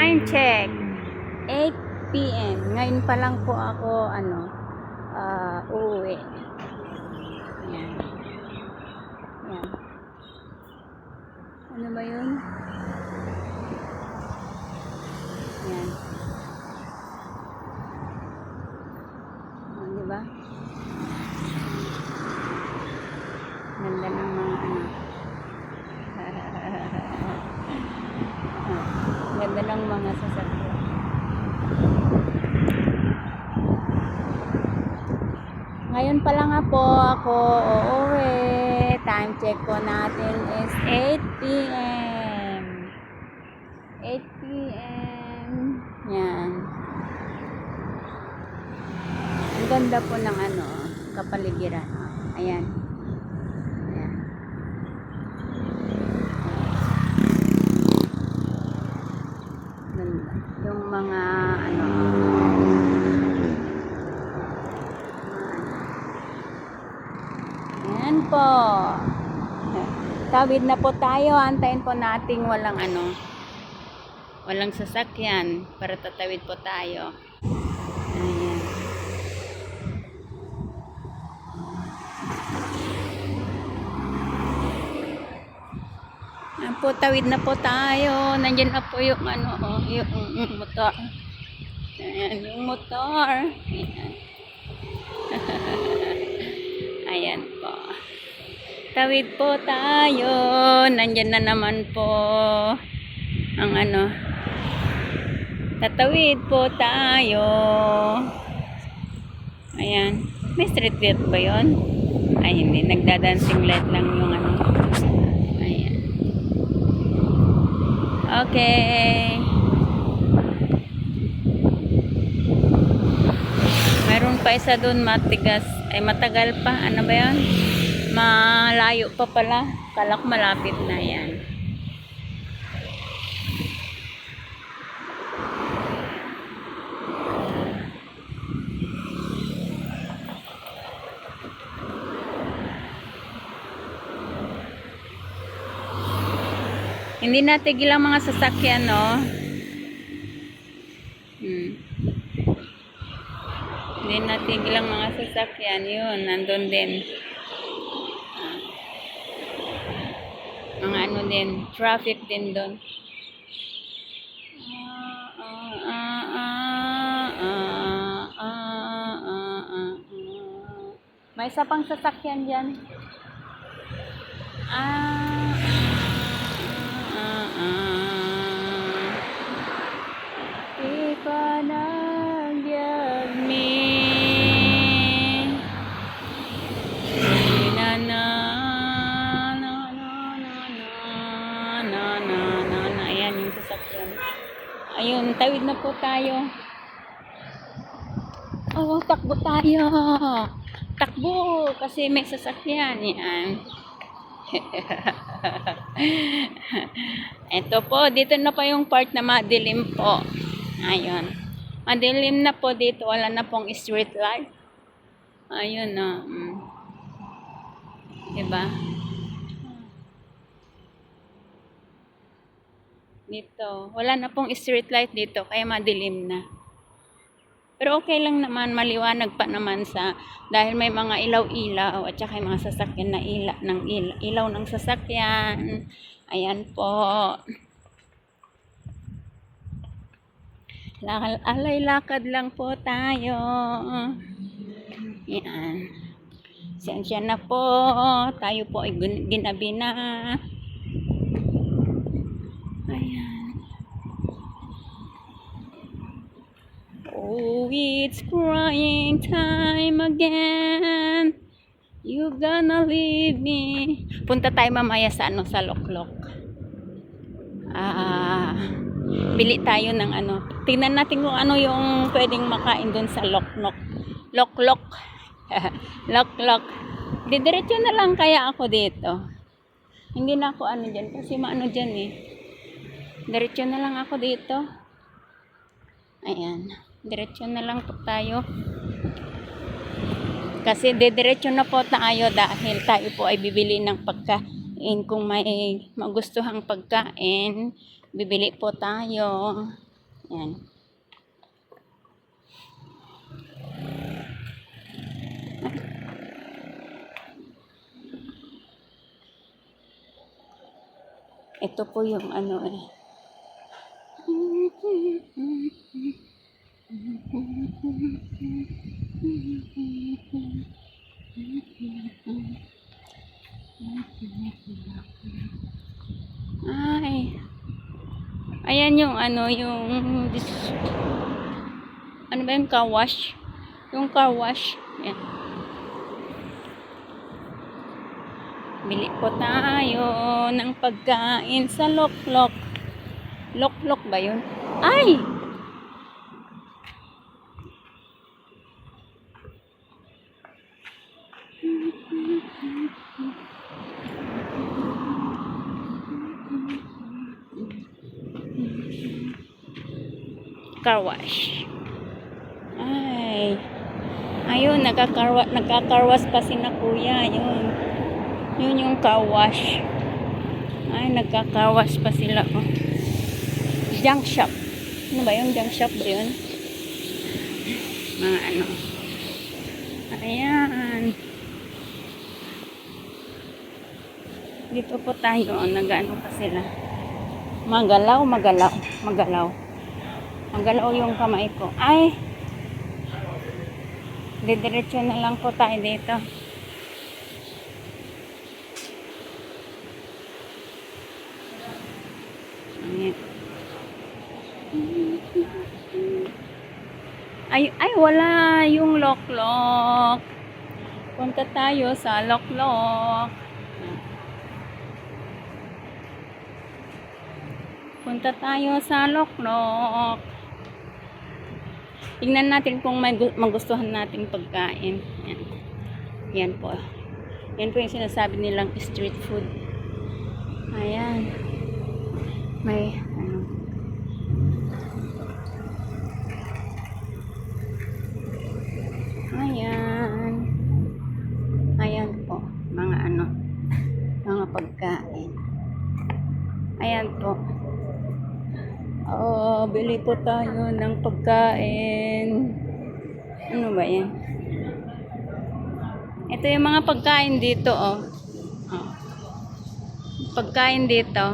Time check, 8 p.m. Ngayon pa lang po ako, uuwi. Yan. Yan. Ano ba yun? Yan. Diba? Ganda ng mga ganda ng mga sasakyan. Ngayon pa lang po ako uuwi. Time check po natin is 8 p.m. 8 p.m. Yan. Ang ganda po ng kapaligiran. Ayan. Ayan. Ganda. Yung mga ayan po. Tawid na po tayo. Antayin po nating walang sasakyan para tatawid po tayo. Ayan. Ayan po, tawid na po tayo. Nandiyan na po yung yung motor. Ayan, yung motor. Ayan. Ayan po. Tawid po tayo. Nandiyan na naman po ang tatawid po tayo. Ayan. May street light ba yun? Ay, hindi. Nagda-dancing light lang yung Ayan. Okay. Mayroon pa isa doon matigas. Ay, matagal pa. Ano ba yun? Malayo pa pala. Kala ko malapit na yan. Hindi natigil ang mga sasakyan, no? Hindi natigil ang mga sasakyan. Yun, nandun din. Mga din, traffic din doon. May isa pang sasakyan dyan. Ipanagyan mi ayan yung sasakyan. Ayun, tawid na po tayo. Oh, takbo tayo. Takbo kasi may sasakyan. Yan. Ito po, dito na pa yung part na madilim po. Ayun. Madilim na po dito. Wala na pong street light. Ayun na. Diba? Dito. Wala na pong street light dito. Kaya madilim na. Pero okay lang naman. Maliwanag pa naman dahil may mga ilaw-ilaw at saka yung mga sasakyan na ilaw ng sasakyan. Ayan po. Alay-lakad lang po tayo. Yan. Sensya na po. Tayo po ay ginabi na. Ayan. Oh, it's crying time again. You gonna leave me. Punta tayo mamaya sa Loklok. Bili tayo ng tingnan natin kung yung pwedeng makain doon sa Loklok. Loklok. Didiretso na lang kaya ako dito. Hindi na ako dyan kasi dyan eh. Diretso na lang ako dito. Ayan. Diretso na lang po tayo. Kasi didiretso na po tayo dahil tayo po ay bibili ng pagkain. Kung may magustuhang pagkain, bibili po tayo. Yan. Ito po yung ano eh. Ay. Ayan yung ano, ano ba yung car wash? Yung car wash. Yan. Bili po tayo ng pagkain sa Loklok. Loklok ba yun? Ay! Car wash. Ay. Ayun, nagkakarwas pa si na kuya. Yun yung car wash. Ay, nagkakarwas pa sila. Oh. Junk shop. Ano ba yung junk shop ba yun? Mga ano. Ayan. Dito po tayo. Nag-ano pa sila. Magalaw. Magalaw yung kamay ko. Ay! Didiretso na lang po tayo dito. Ayan. Ay, wala yung Loklok. Punta tayo sa Loklok. Punta tayo sa Loklok. Tingnan natin kung may magustuhan nating pagkain. Yan. Yan po. Yan po yung sinasabi nilang street food. Ayan. May ano. Ayan. Ayan po. Mga ano. Mga pagkain. Ayan po. Oh, bili po tayo ng pagkain. Ano ba yan? Ito yung mga pagkain dito, oh. Oh. Pagkain dito.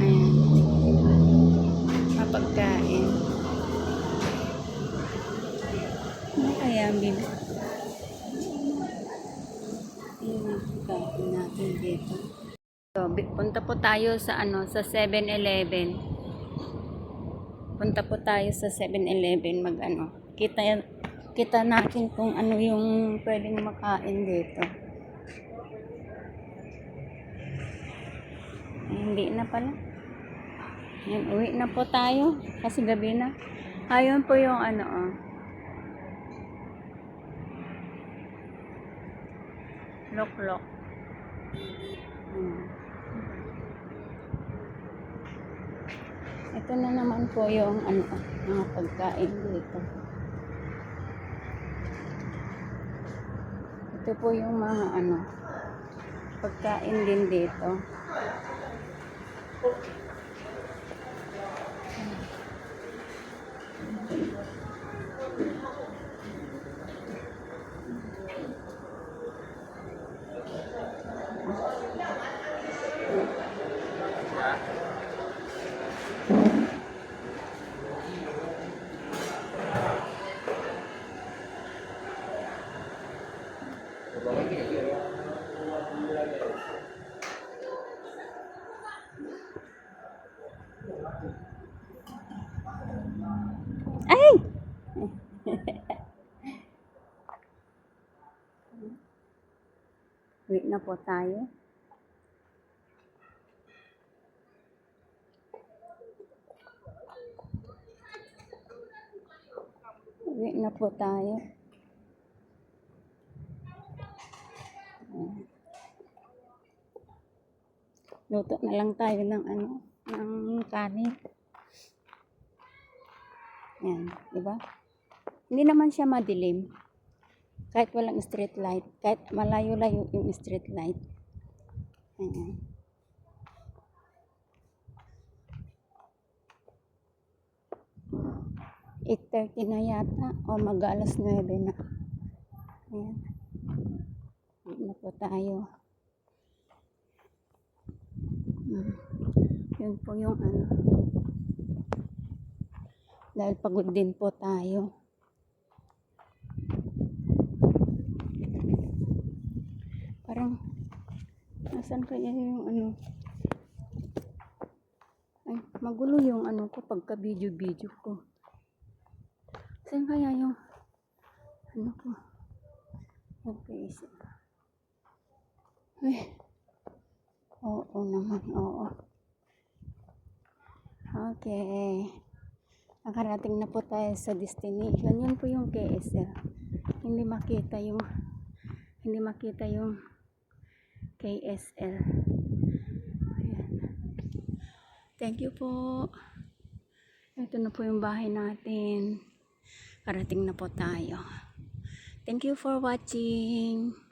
Ayan. Mga pagkain. Ano kaya bili? Yung pagkain natin dito. So, punta po tayo sa ano, sa 7-Eleven. Punta po tayo sa 7-Eleven mag-ano. Kita natin kung ano yung pwedeng makain dito. Ay, hindi na pala. Yan, uwi na po tayo kasi gabi na. Ayun po yung ano, oh. Loklok. Ito na naman po yung ano, mga pagkain dito. Ito po yung mga ano, pagkain din dito. Ay! Uwi na po tayo. Uwi na po tayo. Luto na lang tayo ng ano, ng kanin. Yan, di ba? Hindi naman siya madilim. Kahit walang street light, kahit malayo-layo yung street light. Ayan. 8:30 na yata o mag-alas 9 na. Ayan. Ayan na po tayo. Yun po yung ano. Dahil pagod din po tayo. Parang nasan kaya yung ano? Ay, magulo yung ano ko pagka video ko. Saan kaya yung ano ko? Okay. Ay. Oo naman, oo. Okay. Nakarating na po tayo sa destination. Yan po yung KSL. Hindi makita yung KSL. Ayan. Thank you po. Ito na po yung bahay natin. Karating na po tayo. Thank you for watching.